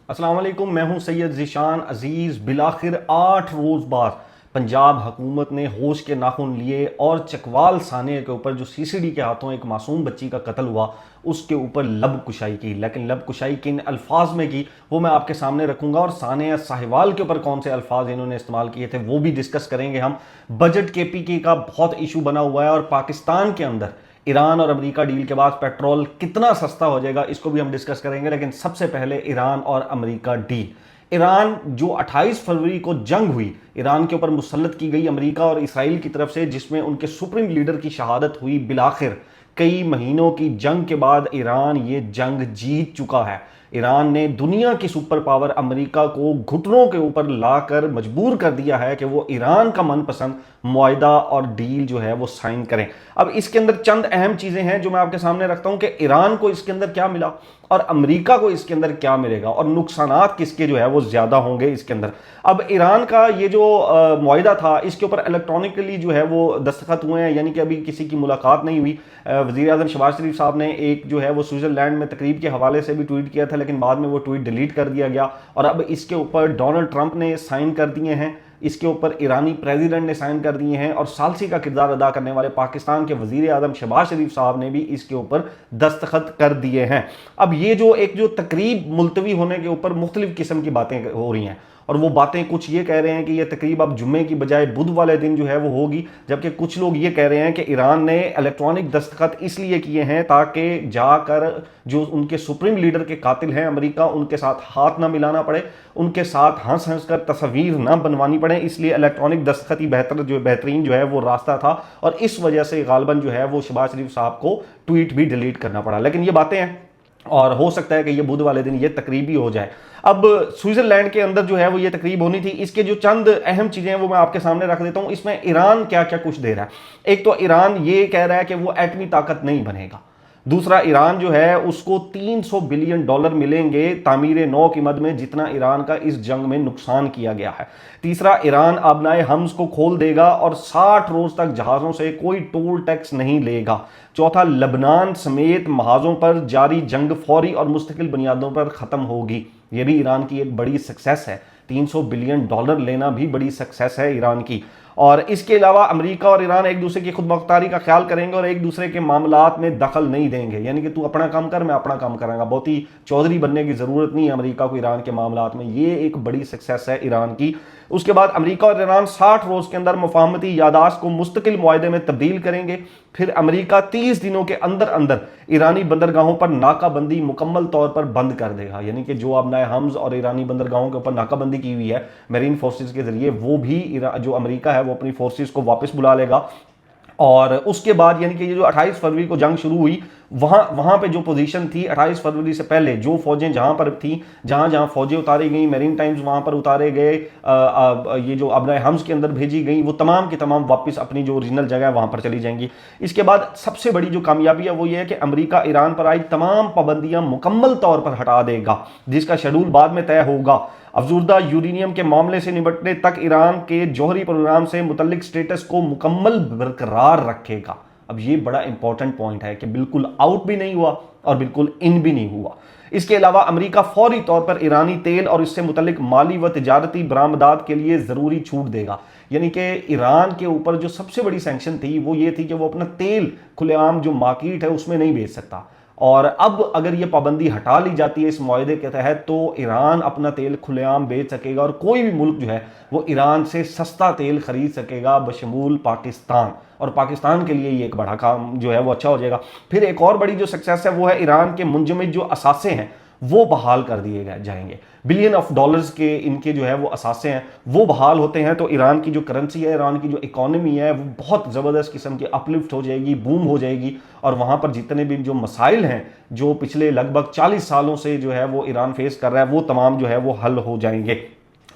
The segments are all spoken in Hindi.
अस्सलाम वालेकुम, मैं हूं सैयद ज़ीशान अजीज़। बिलाखिर 8 रोज़ बाद पंजाब हुकूमत ने होश के नाखून लिए और चकवाल सानिया के ऊपर जो सीसीडी के हाथों एक मासूम बच्ची का कत्ल हुआ उसके ऊपर लब कुशाई की। लेकिन लब कुशाई किन अल्फाज में की वो मैं आपके सामने रखूंगा, और सानिया साहिवाल के ऊपर कौन से अल्फाज इन्होंने इस्तेमाल किए थे वो भी डिस्कस करेंगे हम। बजट केपीके का बहुत इशू बना हुआ है, और पाकिस्तान के अंदर ईरान और अमेरिका डील के बाद पेट्रोल कितना सस्ता हो जाएगा इसको भी हम डिस्कस करेंगे। लेकिन सबसे पहले ईरान और अमेरिका डील। ईरान जो 28 फरवरी को जंग हुई, ईरान के ऊपर मुसल्लत की गई अमेरिका और इसराइल की तरफ से, जिसमें उनके सुप्रीम लीडर की शहादत हुई, बिलाखिर कई महीनों की जंग के बाद ईरान ये जंग जीत चुका है। ईरान ने दुनिया की सुपर पावर अमेरिका को घुटनों के ऊपर लाकर मजबूर कर दिया है कि वो ईरान का मनपसंद मुआहदा और डील जो है वो साइन करें। अब इसके अंदर चंद अहम चीजें हैं जो मैं आपके सामने रखता हूं कि ईरान को इसके अंदर क्या मिला और अमेरिका को इसके अंदर क्या मिलेगा, और नुकसानात किसके जो है वो ज्यादा होंगे इसके अंदर। अब ईरान का ये जो मुआहदा था इसके ऊपर इलेक्ट्रॉनिकली जो है वो दस्तखत हुए हैं, यानी कि अभी किसी की मुलाकात नहीं हुई। वजीर आजम शहबाज शरीफ साहब ने एक जो है वो स्विट्जरलैंड में तकरीब के हवाले से भी ट्वीट किया था, लेकिन बाद में वो ट्वीट डिलीट कर दिया गया। और अब इसके ऊपर डोनाल्ड ट्रंप ने साइन कर दिए हैं, इसके ऊपर ईरानी प्रेसिडेंट ने साइन कर दिए हैं, और सालसी का किरदार अदा करने वाले पाकिस्तान के वजीर आजम शहबाज शरीफ साहब ने भी इसके ऊपर दस्तखत कर दिए हैं। अब ये जो तकरीब मुलतवी होने के ऊपर मुख्तलिफ किस्म की बातें हो रही हैं, और वो बातें कुछ ये कह रहे हैं कि ये तकरीब अब जुम्मे की बजाय बुध वाले दिन जो है वो होगी, जबकि कुछ लोग ये कह रहे हैं कि ईरान ने इलेक्ट्रॉनिक दस्तखत इसलिए किए हैं ताकि जाकर जो उनके सुप्रीम लीडर के कातिल हैं अमेरिका, उनके साथ हाथ ना मिलाना पड़े, उनके साथ हंस हंस कर तस्वीर ना बनवानी पड़े, इसलिए इलेक्ट्रॉनिक दस्तखत ही बेहतरीन जो है वो रास्ता था, और इस वजह से गालबन जो है वो शहबाज शरीफ साहब को ट्वीट भी डिलीट करना पड़ा। लेकिन ये बातें हैं, और हो सकता है कि ये बुध वाले दिन ये तकरीब भी हो जाए। अब स्विट्जरलैंड के अंदर जो है वो ये तकरीब होनी थी, इसके जो चंद अहम चीजें हैं वो मैं आपके सामने रख देता हूं। इसमें ईरान क्या क्या कुछ दे रहा है। एक तो ईरान ये कह रहा है कि वो एटमी ताकत नहीं बनेगा। दूसरा, ईरान जो है उसको 300 बिलियन डॉलर मिलेंगे तामीर नौ की मद में, जितना ईरान का इस जंग में नुकसान किया गया है। तीसरा, ईरान आबनाए हम्स को खोल देगा और 60 रोज तक जहाजों से कोई टोल टैक्स नहीं लेगा। चौथा, लबनान समेत महाजों पर जारी जंग फौरी और मुस्तकिल बुनियादों पर खत्म होगी। यह भी ईरान की एक बड़ी सक्सेस है। 300 बिलियन डॉलर लेना भी बड़ी सक्सेस है ईरान की। और इसके अलावा अमेरिका और ईरान एक दूसरे की खुद मुख्तारी का ख्याल करेंगे और एक दूसरे के मामलात में दखल नहीं देंगे, यानी कि तू अपना काम कर, मैं अपना काम करूंगा। बहुत ही चौधरी बनने की जरूरत नहीं है अमेरिका को ईरान के मामलात में। ये एक बड़ी सक्सेस है ईरान की। उसके बाद अमेरिका और ईरान 60 रोज के अंदर मुफाहमती यादाश्त को मुस्तकिल मुआहदे में तब्दील करेंगे। फिर अमेरिका 30 दिनों के अंदर अंदर ईरानी बंदरगाहों पर नाकाबंदी मुकम्मल तौर पर बंद कर देगा, यानी कि जो अब नए हम्स और ईरानी बंदरगाहों के ऊपर नाकाबंदी की हुई है मेरीन फोर्सेस के जरिए, वो भी जो अमेरिका है वो अपनी फोर्सेस को वापस बुला लेगा। और उसके बाद यानी कि ये जो 28 फरवरी को जंग शुरू हुई, वहां पे जो पोजीशन थी 28 फरवरी से पहले, जो फौजें जहां पर थी, जहां जहां फौजें उतारी गई, मेरीन टाइम्स वहां पर उतारे गए, ये जो अब हम्स के अंदर भेजी गई, वो तमाम की तमाम वापस अपनी जो ओरिजिनल जगह है वहां पर चली जाएंगी। इसके बाद सबसे बड़ी जो कामयाबी है वो ये है कि अमेरिका ईरान पर आई तमाम पाबंदियां मुकम्मल तौर पर हटा देगा, जिसका शेड्यूल बाद में तय होगा। अफजूरदा यूरेनियम के मामले से निपटने तक ईरान के जौहरी प्रोग्राम से मुतल्लिक स्टेटस को मुकम्मल बरकरार रखेगा। अब ये बड़ा इंपॉर्टेंट पॉइंट है कि बिल्कुल आउट भी नहीं हुआ और बिल्कुल इन भी नहीं हुआ। इसके अलावा अमेरिका फौरी तौर पर ईरानी तेल और इससे मुतल्लिक माली व तिजारती बरामदात के लिए जरूरी छूट देगा। यानी कि ईरान के ऊपर जो सबसे बड़ी सैंक्शन थी वो ये थी कि वो अपना तेल खुलेआम जो मार्केट है उसमें नहीं बेच सकता, और अब अगर ये पाबंदी हटा ली जाती है इस मुआहदे के तहत तो ईरान अपना तेल खुलेआम बेच सकेगा, और कोई भी मुल्क जो है वो ईरान से सस्ता तेल खरीद सकेगा बशमूल पाकिस्तान। और पाकिस्तान के लिए ये एक बड़ा काम जो है वो अच्छा हो जाएगा। फिर एक और बड़ी जो सक्सेस है वो है ईरान के मुंजमद जो असासे हैं वो बहाल कर दिए जाएंगे। बिलियन ऑफ डॉलर्स के इनके जो है वो असासे हैं वो बहाल होते हैं, तो ईरान की जो करेंसी है, ईरान की जो इकोनॉमी है वो बहुत ज़बरदस्त किस्म की अपलिफ्ट हो जाएगी, बूम हो जाएगी। और वहाँ पर जितने भी जो मसाइल हैं जो पिछले लगभग 40 सालों से जो है वो ईरान फेस कर रहा है वो तमाम जो है वो हल हो जाएंगे।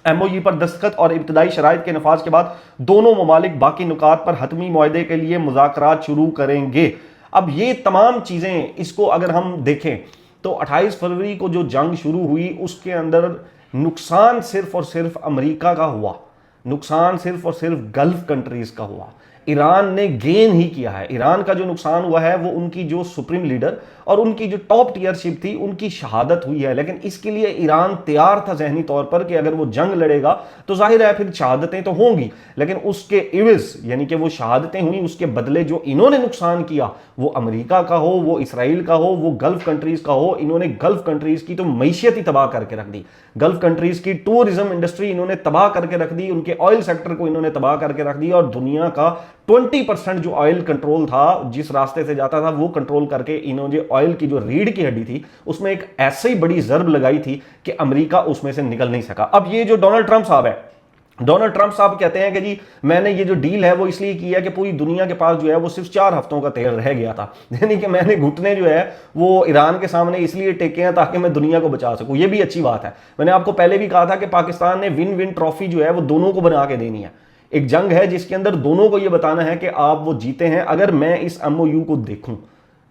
एमओयू पर दस्तखत और इब्तदाई शराइत के नफाज के बाद दोनों ममालिक बाकी नुकात पर हतमी मुआहदे के लिए मुज़ाकरात शुरू करेंगे। अब ये तमाम चीज़ें इसको अगर हम देखें तो 28 फरवरी को जो जंग शुरू हुई उसके अंदर नुकसान सिर्फ और सिर्फ अमेरिका का हुआ, नुकसान सिर्फ और सिर्फ गल्फ कंट्रीज का हुआ। ईरान ने गेन ही किया है। ईरान का जो नुकसान हुआ है वो उनकी जो सुप्रीम लीडर और उनकी जो टॉप टीयरशिप थी उनकी शहादत हुई है। लेकिन इसके लिए ईरान तैयार था जहनी तौर पर कि अगर वो जंग लड़ेगा तो जाहिर है फिर शहादतें तो होंगी, लेकिन उसके इवज यानी कि वो शहादतें हुई, उसके बदले जो इन्होंने नुकसान किया, वो अमेरिका का हो, वो इसराइल का हो, वो गल्फ कंट्रीज का हो, इन्होंने गल्फ कंट्रीज की तो मैशियत ही तबाह करके रख दी। गल्फ कंट्रीज की टूरिज्म इंडस्ट्री इन्होंने तबाह करके रख दी, उनके ऑयल सेक्टर को इन्होंने तबाह करके रख दी, और दुनिया का 20% जो ऑयल कंट्रोल था, जिस रास्ते से जाता था, वो कंट्रोल करके इन्होंने ऑयल की जो रीढ़ की हड्डी थी उसमें एक ऐसी बड़ी जर्ब लगाई थी कि अमेरिका उसमें से निकल नहीं सका। अब ये जो डोनाल्ड ट्रंप साहब है, डोनाल्ड ट्रंप साहब कहते हैं कि जी मैंने ये जो डील है वो इसलिए की है कि पूरी दुनिया के पास जो है वो सिर्फ 4 हफ्तों का तेल रह गया था, यानी कि मैंने घुटने जो है वो ईरान के सामने इसलिए टेके हैं ताकि मैं दुनिया को बचा सकूं। ये भी अच्छी बात है। मैंने आपको पहले भी कहा था कि पाकिस्तान ने विन विन ट्रॉफी जो है वो दोनों को बना के देनी है। एक जंग है जिसके अंदर दोनों को यह बताना है कि आप वो जीते हैं। अगर मैं इस एमओयू को देखूं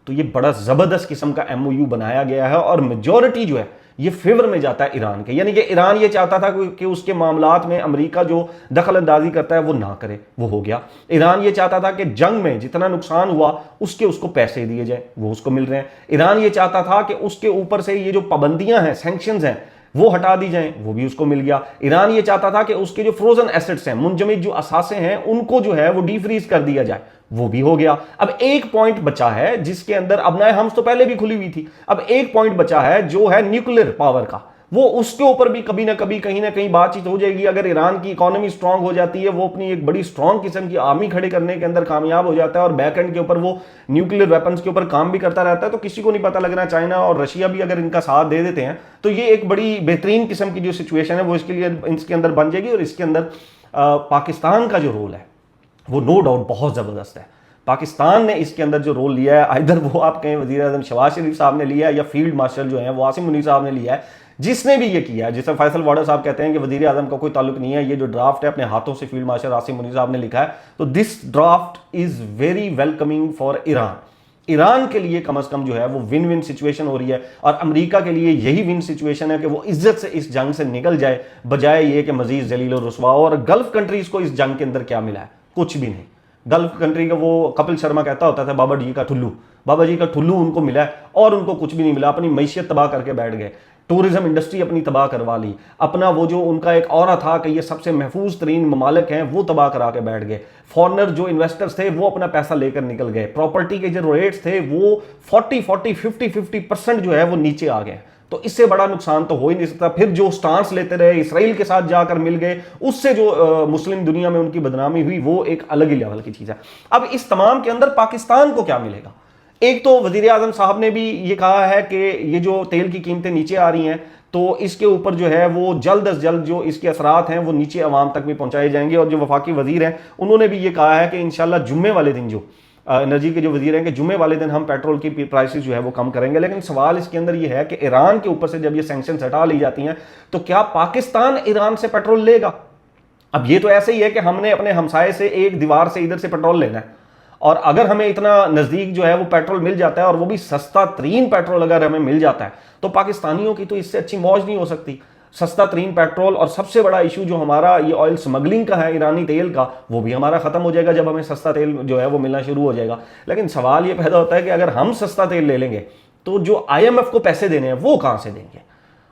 तो ये बड़ा जबरदस्त किस्म का एमओयू बनाया गया है और मेजॉरिटी जो है ये फेवर में जाता है ईरान के, यानी कि ईरान ये चाहता था कि उसके मामलात में अमेरिका जो दखल अंदाजी करता है वो ना करे, वो हो गया। ईरान ये चाहता था कि जंग में जितना नुकसान हुआ उसको पैसे दिए जाए, वो उसको मिल रहे हैं। ईरान ये चाहता था कि उसके ऊपर से ये जो पाबंदियां हैं, सैंक्शंस हैं, वो हटा दी जाएं, वो भी उसको मिल गया। ईरान ये चाहता था कि उसके जो फ्रोजन एसेट्स हैं, मुंजमद जो असासे हैं, उनको जो है वो डीफ्रीज कर दिया जाए, वो भी हो गया। अब एक पॉइंट बचा है जिसके अंदर, अब नए हम्स तो पहले भी खुली हुई थी, अब एक पॉइंट बचा है जो है न्यूक्लियर पावर का। वो उसके ऊपर भी कभी ना कभी कहीं ना कहीं बातचीत हो जाएगी। अगर ईरान की इकोनॉमी स्ट्रांग हो जाती है, वो अपनी एक बड़ी स्ट्रांग किस्म की आर्मी खड़े करने के अंदर कामयाब हो जाता है और बैक एंड के ऊपर वो न्यूक्लियर वेपन्स के ऊपर काम भी करता रहता है, तो किसी को नहीं पता लगना। चाइना और रशिया भी अगर इनका साथ दे देते हैं तो ये एक बड़ी बेहतरीन किस्म की जो सिचुएशन है वो इसके अंदर बन जाएगी। और इसके अंदर पाकिस्तान का जो रोल है वो नो डाउट बहुत जबरदस्त है। पाकिस्तान ने इसके अंदर जो रोल लिया है, इधर वो आप कहें वजीर आजम शहबाज शरीफ साहब ने लिया है या फील्ड मार्शल जो है वो आसिम मुनीर साहब ने लिया है, जिसने भी ये किया है, जिसमें फैसल वाडा साहब कहते हैं कि वजीर आजम का कोई ताल्लुक नहीं है, ये जो ड्राफ्ट है अपने हाथों से फील्ड मार्शल आसिम मुनीर साहब ने लिखा है, तो this draft is very welcoming for Iran. Iran के लिए कम से कम जो है वो विन विन सिचुएशन हो रही है, और अमेरिका के लिए यही विन सिचुएशन है कि वो इज्जत से इस जंग से निकल जाए, बजाय ये कि मजीद जलील और रुसवा। और गल्फ कंट्रीज को इस जंग के अंदर क्या मिला है? कुछ भी नहीं। गल्फ कंट्री का वो कपिल शर्मा कहता होता था बाबा जी का ठुल्लू उनको मिला है, और उनको कुछ भी नहीं मिला। अपनी मैशियत तबाह करके बैठ गए, टूरिज्म इंडस्ट्री अपनी तबाह करवा ली, अपना वो जो उनका एक औरा था कि ये सबसे महफूज तरीन ममालिक हैं वो तबाह करा के बैठ गए। फॉरनर जो इन्वेस्टर्स थे वो अपना पैसा लेकर निकल गए। प्रॉपर्टी के जो रेट्स थे वो 40-50% जो है वो नीचे आ गए। तो इससे बड़ा नुकसान तो हो ही नहीं सकता। फिर जो स्टांस लेते रहे, इसराइल के साथ जाकर मिल गए, उससे जो मुस्लिम दुनिया में उनकी बदनामी हुई वो एक अलग ही लेवल की चीज है। अब इस तमाम के अंदर पाकिस्तान को क्या मिलेगा? एक तो वजीर आजम साहब ने भी ये कहा है कि ये जो तेल की कीमतें नीचे आ रही हैं तो इसके ऊपर जो है वो जल्द अज जल्द जो इसके असरात हैं वो नीचे अवाम तक भी पहुंचाए जाएंगे। और जो वफाकी वजीर हैं उन्होंने भी ये कहा है कि इंशाल्लाह जुम्मे वाले दिन जो एनर्जी के जो वजीर हैं कि जुम्मे वाले दिन हम पेट्रोल की प्राइसेस जो है वो कम करेंगे। लेकिन सवाल इसके अंदर ये है कि ईरान के ऊपर से जब ये सैंक्शंस हटा ली जाती हैं तो क्या पाकिस्तान ईरान से पेट्रोल लेगा? अब ये तो ऐसे ही है कि हमने अपने हमसाये से एक दीवार से इधर से पेट्रोल लेना है, और अगर हमें इतना नजदीक जो है वो पेट्रोल मिल जाता है, और वो भी सस्ता तरीन पेट्रोल अगर हमें मिल जाता है, तो पाकिस्तानियों की तो इससे अच्छी मौज नहीं हो सकती। सस्ता तरीन पेट्रोल, और सबसे बड़ा इशू जो हमारा ये ऑयल स्मगलिंग का है ईरानी तेल का, वो भी हमारा खत्म हो जाएगा जब हमें सस्ता तेल जो है वो मिलना शुरू हो जाएगा। लेकिन सवाल ये पैदा होता है कि अगर हम सस्ता तेल ले लेंगे तो जो IMF को पैसे देने हैं वो कहां से देंगे?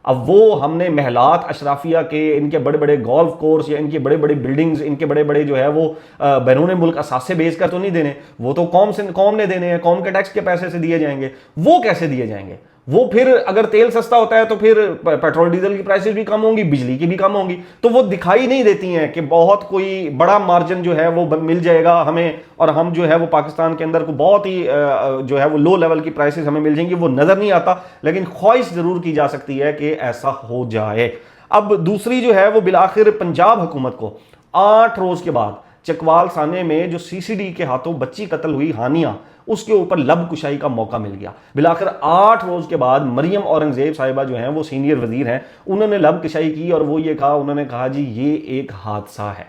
अब वो हमने महलात अशराफिया के, इनके बड़े बड़े गोल्फ कोर्स या इनके बड़े बड़े बिल्डिंग्स, इनके बड़े बड़े जो है वो बैरून मुल्क असासे बेच कर तो नहीं देने, वो तो कौम ने देने हैं, कौम के टैक्स के पैसे से दिए जाएंगे। वो कैसे दिए जाएंगे? वो फिर अगर तेल सस्ता होता है तो फिर पेट्रोल डीजल की प्राइसेस भी कम होंगी, बिजली की भी कम होंगी, तो वो दिखाई नहीं देती हैं कि बहुत कोई बड़ा मार्जिन जो है वो मिल जाएगा हमें, और हम जो है वो पाकिस्तान के अंदर को बहुत ही जो है वो लो लेवल की प्राइसेस हमें मिल जाएंगी, वो नजर नहीं आता। लेकिन ख्वाहिश जरूर की जा सकती है कि ऐसा हो जाए। अब दूसरी जो है वो बिलाखिर पंजाब हुकूमत को 8 रोज के बाद चकवाल साने में जो CCD के हाथों बच्ची कत्ल हुई हानिया, उसके ऊपर लब कुशाई का मौका मिल गया। बिलाखिर 8 रोज के बाद मरियम औरंगजेब साहिबा जो हैं वो सीनियर वजीर हैं, उन्होंने लब कुशाई की और वो ये कहा, उन्होंने कहा जी ये एक हादसा है,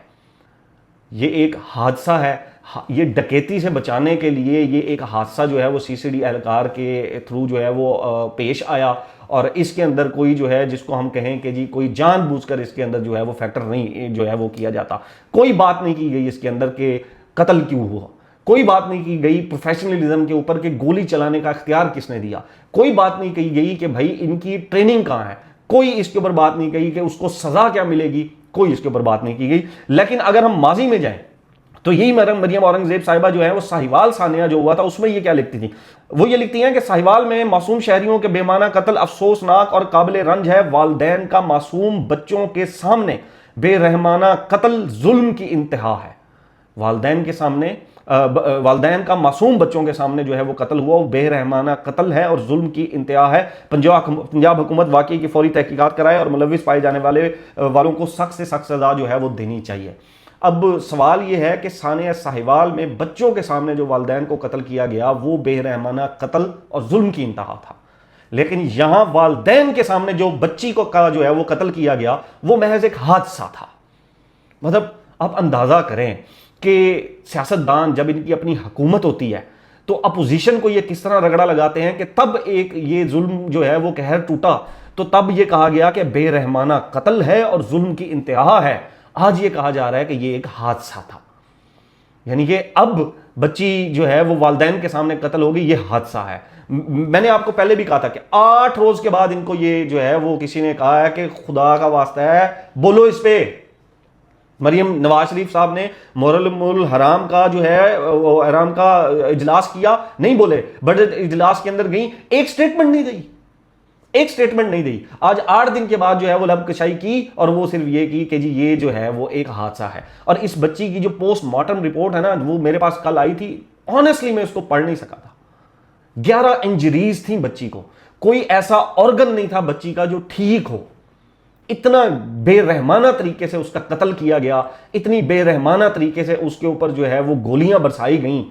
ये एक हादसा है, ये डकैती से बचाने के लिए ये एक हादसा जो है वो CCD एहलकार के थ्रू जो है वो पेश आया, और इसके अंदर कोई जो है जिसको हम कहें कि जी कोई जानबूझकर इसके अंदर जो है वो फैक्टर नहीं जो है वो किया जाता, कोई बात नहीं की गई इसके अंदर के कत्ल क्यों हुआ, कोई बात नहीं की गई प्रोफेशनलिज्म के ऊपर कि गोली चलाने का इख्तियार किसने दिया, कोई बात नहीं कही गई कि भाई इनकी ट्रेनिंग कहां है, कोई इसके ऊपर बात नहीं कही कि उसको सजा क्या मिलेगी, कोई इसके ऊपर बात नहीं की गई। लेकिन अगर हम माजी में जाएं तो यही मरियम औरंगजेब साहिबा जो है वो साहिवाल सानिया जो हुआ था उसमें ये क्या लिखती थी, वो ये लिखती हैं कि साहिवाल में मासूम शहरियों के बेमाना कत्ल अफसोसनाक और काबिल रंज है। वालदैन का मासूम बच्चों के सामने बेरहमाना कत्ल जुल्म की इंतहा है। वालदैन के सामने वालदैन का मासूम बच्चों के सामने जो है वो कत्ल हुआ, वो बेरहमाना कत्ल है और जुल्म की इंतहा है। पंजाब हुकूमत वाकई की फौरी तहकीकात कराए और मुलविस पाए जाने वालों को सख्त से सख्त सजा जो है वो देनी चाहिए। अब सवाल यह है कि सानिया साहिवाल में बच्चों के सामने जो वालदैन को कत्ल किया गया वो बेरहमाना कत्ल और जुल्म की इंतहा था, लेकिन यहां वालदैन के सामने जो बच्ची को का जो है वो कत्ल किया गया वो महज एक हादसा था। मतलब आप अंदाजा करें कि सियासतदान जब इनकी अपनी हुकूमत होती है तो अपोजिशन को ये किस तरह रगड़ा लगाते हैं कि तब एक ये जुल्म जो है वो कहर टूटा तो तब ये कहा गया कि बेरहमाना कत्ल है और जुल्म की इंतहा है, आज ये कहा जा रहा है कि ये एक हादसा था। यानी कि अब बच्ची जो है वो वालदैन के सामने कत्ल हो गई, ये हादसा है। मैंने आपको पहले भी कहा था कि 8 रोज के बाद इनको ये जो है वो किसी ने कहा है कि खुदा का वास्ता है बोलो इस पे। मरियम नवाज शरीफ साहब ने मोरल हराम का जो है हराम का इजलास किया, नहीं बोले, बजट इजलास के अंदर गई, एक स्टेटमेंट नहीं दी, एक स्टेटमेंट नहीं दी। आज 8 दिन के बाद जो है वो लबकशाई की और वो सिर्फ ये की कि जी ये जो है वो एक हादसा है। और इस बच्ची की जो पोस्टमार्टम रिपोर्ट है ना वो मेरे पास कल आई थी, ऑनेस्टली मैं उसको पढ़ नहीं सका था। 11 इंजरीज थी बच्ची को, कोई ऐसा ऑर्गन नहीं था बच्ची का जो ठीक हो। इतना बेरहमाना तरीके से उसका कत्ल किया गया, इतनी बेरहमाना तरीके से उसके ऊपर जो है वो गोलियां बरसाई गईं,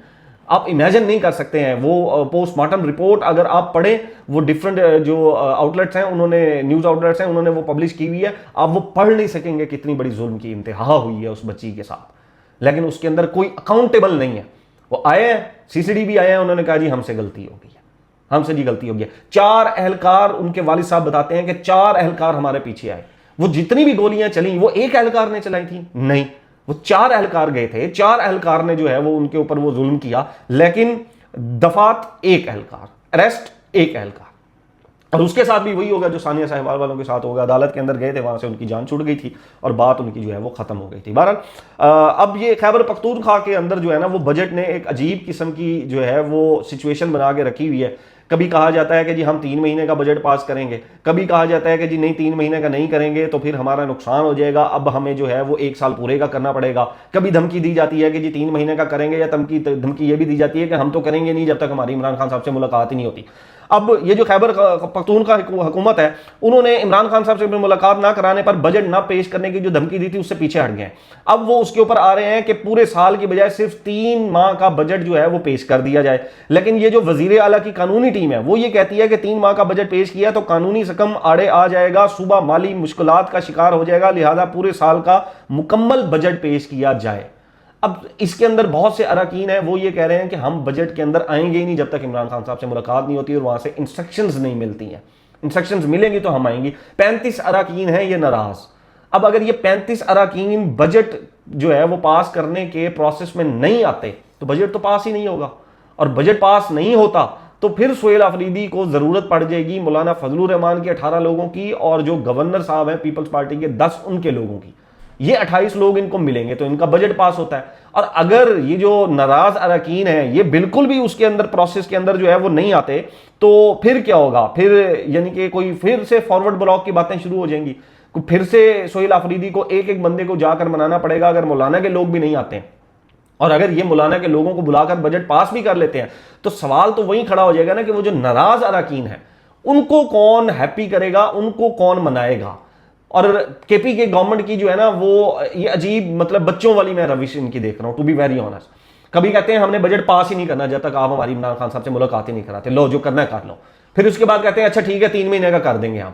आप इमेजिन नहीं कर सकते हैं। वो पोस्टमार्टम रिपोर्ट अगर आप पढ़ें, वो डिफरेंट जो आउटलेट्स हैं उन्होंने, न्यूज आउटलेट्स हैं उन्होंने वो पब्लिश की हुई है, आप वो पढ़ नहीं सकेंगे कितनी बड़ी जुल्म की इंतहा हुई है उस बच्ची के साथ। लेकिन उसके अंदर कोई अकाउंटेबल नहीं है। वो आए हैं, सीसीडी भी आए हैं, उन्होंने कहा जी हमसे गलती हो गई है, हमसे जी गलती हो गई है। 4 एहलकार, उनके वालिद साहब बताते हैं कि 4 एहलकार हमारे पीछे आए। वो जितनी भी गोलियां चली वो एक एहलकार ने चलाई थी? नहीं, वो 4 एहलकार गए थे, 4 एहलकार ने जो है वो उनके ऊपर वो जुल्म किया, लेकिन दफात 1 एहलकार, अरेस्ट 1 एहलकार। और उसके साथ भी वही होगा जो सानिया साहिवाल वालों के साथ होगा। अदालत के अंदर गए थे, वहां से उनकी जान छूट गई थी और बात उनकी जो है वो खत्म हो गई थी। बहरहाल अब ये खैबर पख्तूनख्वा के अंदर जो है ना वो बजट ने एक अजीब किस्म की जो है वो सिचुएशन बना के रखी हुई है। कभी कहा जाता है कि जी हम 3 महीने का बजट पास करेंगे, कभी कहा जाता है कि जी नहीं 3 महीने का नहीं करेंगे तो फिर हमारा नुकसान हो जाएगा, अब हमें जो है वो 1 साल पूरे का करना पड़ेगा। कभी धमकी दी जाती है कि जी 3 महीने का करेंगे, या धमकी ये भी दी जाती है कि हम तो करेंगे नहीं जब तक हमारी इमरान खान साहब से मुलाकात ही नहीं होती। अब ये जो खैबर पख्तूनख्वा हुकूमत है उन्होंने इमरान खान साहब से मुलाकात ना कराने पर, बजट ना पेश करने की जो धमकी दी थी उससे पीछे हट गए। अब वो उसके ऊपर आ रहे हैं कि पूरे साल की बजाय सिर्फ 3 माह का बजट जो है वो पेश कर दिया जाए। लेकिन ये जो वजीर आला की कानूनी टीम है वो ये कहती है कि 3 माह का बजट पेश किया तो कानूनी सकम आड़े आ जाएगा, सूबा माली मुश्किलात का शिकार हो जाएगा, लिहाजा पूरे साल का मुकम्मल बजट पेश किया जाए। अब इसके अंदर बहुत से अरकान हैं, वो ये कह रहे हैं कि हम बजट के अंदर आएंगे ही नहीं जब तक इमरान खान साहब से मुलाकात नहीं होती और वहां से इंस्ट्रक्शंस नहीं मिलती हैं। इंस्ट्रक्शंस मिलेंगी तो हम आएंगे। 35 अरकान हैं ये नाराज। अब अगर ये 35 अरकान बजट जो है वो पास करने के प्रोसेस में नहीं आते तो बजट तो पास ही नहीं होगा, और बजट पास नहीं होता तो फिर सोहेल अफरीदी को जरूरत पड़ जाएगी मौलाना फजलुर रहमान के 18 लोगों की, और जो गवर्नर साहब हैं पीपल्स पार्टी के 10 उनके लोगों की। ये 28 लोग इनको मिलेंगे तो इनका बजट पास होता है। और अगर ये जो नाराज अरकान है ये बिल्कुल भी उसके अंदर प्रोसेस के अंदर जो है वो नहीं आते तो फिर क्या होगा? फिर यानी कि कोई फिर से फॉरवर्ड ब्लॉक की बातें शुरू हो जाएंगी, फिर से सोहेल अफरीदी को एक एक बंदे को जाकर मनाना पड़ेगा अगर मौलाना के लोग भी नहीं आते हैं। और अगर ये मौलाना के लोगों को बुलाकर बजट पास भी कर लेते हैं तो सवाल तो वही खड़ा हो जाएगा ना कि वो जो नाराज अरकान है उनको कौन हैप्पी करेगा, उनको कौन मनाएगा। और केपी के गवर्नमेंट की जो है ना वो ये अजीब, मतलब बच्चों वाली मैं रविश इनकी देख रहा हूं, टू बी वेरी ऑनेस्ट। कभी कहते हैं हमने बजट पास ही नहीं करना जब तक आप हमारी इमरान खान साहब से मुलाकात ही नहीं कराते, लो जो करना है कर लो। फिर उसके बाद कहते हैं अच्छा ठीक है 3 महीने का कर देंगे हम,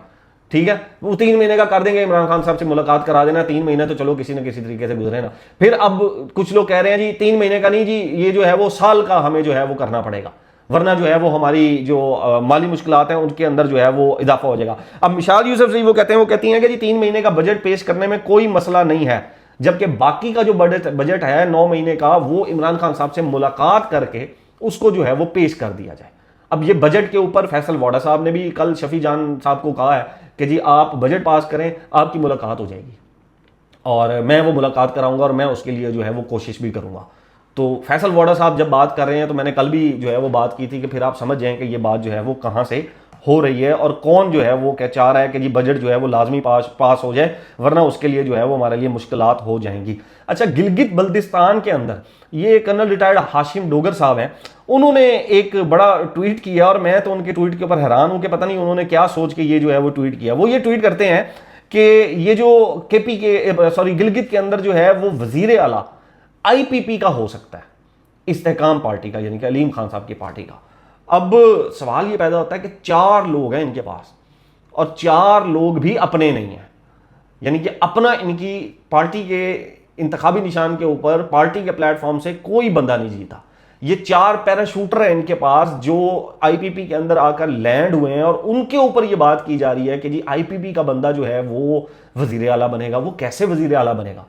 ठीक है वो 3 महीने का कर देंगे, इमरान खान साहब से मुलाकात करा देना, 3 महीने तो चलो किसी न किसी तरीके से गुजरे ना। फिर अब कुछ लोग कह रहे हैं जी 3 महीने का नहीं जी, ये जो है वो साल का हमें जो है वो करना पड़ेगा, वरना जो है वो हमारी जो माली मुश्किलात हैं उनके अंदर जो है वो इजाफा हो जाएगा। अब मिशाल यूसुफ जी वो कहती हैं कि जी 3 महीने का बजट पेश करने में कोई मसला नहीं है, जबकि बाकी का जो बजट है 9 महीने का, वो इमरान खान साहब से मुलाकात करके उसको जो है वो पेश कर दिया जाए। अब ये बजट के ऊपर फैसल वाडा साहब ने भी कल शफी जान साहब को कहा है कि जी आप बजट पास करें, आपकी मुलाकात हो जाएगी और मैं वो मुलाकात कराऊंगा और मैं उसके लिए जो है वो कोशिश भी करूंगा। तो फैसल वाडा साहब जब बात कर रहे हैं तो मैंने कल भी जो है वो बात की थी कि फिर आप समझ जाएं कि ये बात जो है वो कहाँ से हो रही है और कौन जो है वो क्या चाह रहा है कि जी बजट जो है वो लाजमी पास हो जाए, वरना उसके लिए जो है वो हमारे लिए मुश्किलात हो जाएंगी। अच्छा, गिलगित बल्तिस्तान के अंदर ये कर्नल रिटायर्ड हाशिम डोगर साहब हैं, उन्होंने एक बड़ा ट्वीट किया और मैं तो उनके ट्वीट के ऊपर हैरान हूं कि पता नहीं उन्होंने क्या सोच के ये जो है वो ट्वीट किया। वो ये ट्वीट करते हैं कि ये जो गिलगित के अंदर जो है वो वजीर आला आईपीपी का हो सकता है, इस्तेहकाम पार्टी का, यानी कि अलीम खान साहब की पार्टी का। अब सवाल ये पैदा होता है कि 4 लोग हैं इनके पास और 4 लोग भी अपने नहीं हैं, यानी कि अपना इनकी पार्टी के इंतखाबी निशान के ऊपर पार्टी के प्लेटफॉर्म से कोई बंदा नहीं जीता। ये 4 पैराशूटर हैं इनके पास जो आईपीपी के अंदर आकर लैंड हुए हैं और उनके ऊपर ये बात की जा रही है कि जी आईपीपी का बंदा जो है वो वजीर आला बनेगा। वो कैसे वजीर आला बनेगा?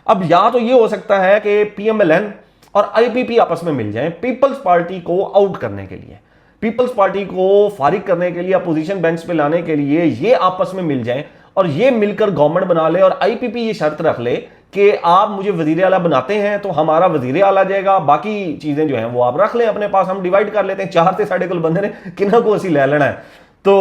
अब या तो ये हो सकता है कि पीएमएलएन और आईपीपी आपस में मिल जाएं पीपल्स पार्टी को आउट करने के लिए, पीपल्स पार्टी को फारिग करने के लिए, अपोजिशन बेंच पे लाने के लिए ये आपस में मिल जाएं और ये मिलकर गवर्नमेंट बना ले और आईपीपी ये शर्त रख ले कि आप मुझे वजीर आला बनाते हैं तो हमारा वजीर आला जाएगा, बाकी चीजें जो हैं वो आप रख लें अपने पास, हम डिवाइड कर लेते हैं। 4 से साढ़े कुल बंदे ने किन्ना को असी ले लेना है। तो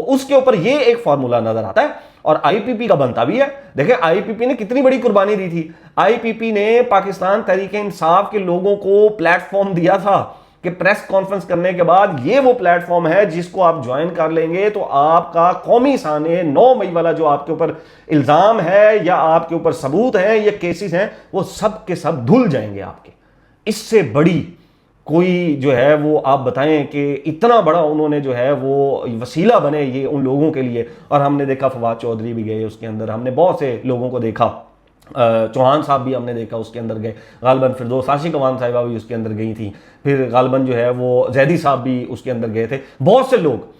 उसके ऊपर ये एक फॉर्मूला नजर आता है और आईपीपी का बनता भी है। देखिए आईपीपी ने कितनी बड़ी कुर्बानी दी थी। आईपीपी ने पाकिस्तान तहरीके इंसाफ के लोगों को प्लेटफॉर्म दिया था कि प्रेस कॉन्फ्रेंस करने के बाद ये वो प्लेटफॉर्म है जिसको आप ज्वाइन कर लेंगे तो आपका कौमी साने 9 मई वाला जो आपके ऊपर इल्जाम है या आपके ऊपर सबूत है या केसेस हैं वो सब के सब धुल जाएंगे आपके। इससे बड़ी कोई जो है वो आप बताएं कि इतना बड़ा उन्होंने जो है वो वसीला बने ये उन लोगों के लिए। और हमने देखा फवाद चौधरी भी गए उसके अंदर, हमने बहुत से लोगों को देखा, चौहान साहब भी हमने देखा उसके अंदर गए, गालबन फिरदौस आशिक अवान साहिबा भी उसके अंदर गई थी, फिर गालबन जो है वो जैदी साहब भी उसके अंदर गए थे। बहुत से लोग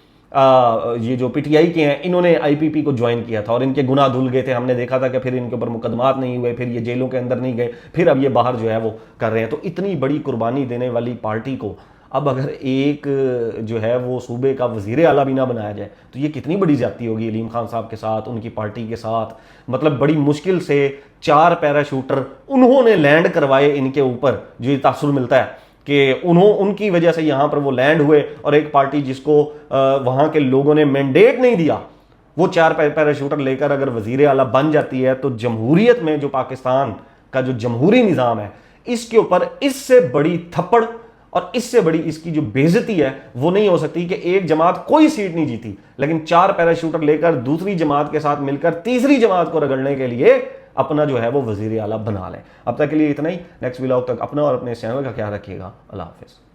ये जो पीटीआई के हैं इन्होंने आईपीपी को ज्वाइन किया था और इनके गुनाह धुल गए थे। हमने देखा था कि फिर इनके ऊपर मुकदमात नहीं हुए, फिर ये जेलों के अंदर नहीं गए, फिर अब ये बाहर जो है वो कर रहे हैं। तो इतनी बड़ी कुर्बानी देने वाली पार्टी को अब अगर एक जो है वो सूबे का वजीर आला भी ना बनाया जाए तो ये कितनी बड़ी ज्यादती होगी अलीम खान साहब के साथ, उनकी पार्टी के साथ। मतलब बड़ी मुश्किल से 4 पैराशूटर उन्होंने लैंड करवाए इनके ऊपर, जो तासुर मिलता है कि उनकी वजह से यहाँ पर वो लैंड हुए और एक पार्टी जिसको वहाँ के लोगों ने मैंडेट नहीं दिया वो 4 पैराशूटर लेकर अगर वजीर आला बन जाती है तो जमहूरियत में जो पाकिस्तान का जो जमहूरी निज़ाम है इसके ऊपर इससे बड़ी थप्पड़ और इससे बड़ी इसकी जो बेइज्जती है वो नहीं हो सकती कि एक जमात कोई सीट नहीं जीती लेकिन 4 पैराशूटर लेकर दूसरी जमात के साथ मिलकर तीसरी जमात को रगड़ने के लिए अपना जो है वो वजीर आला बना लें। अब तक के लिए इतना ही। नेक्स्ट व्लॉग तक अपना और अपने चैनल का ख्याल रखिएगा। अल्लाह हाफिज़।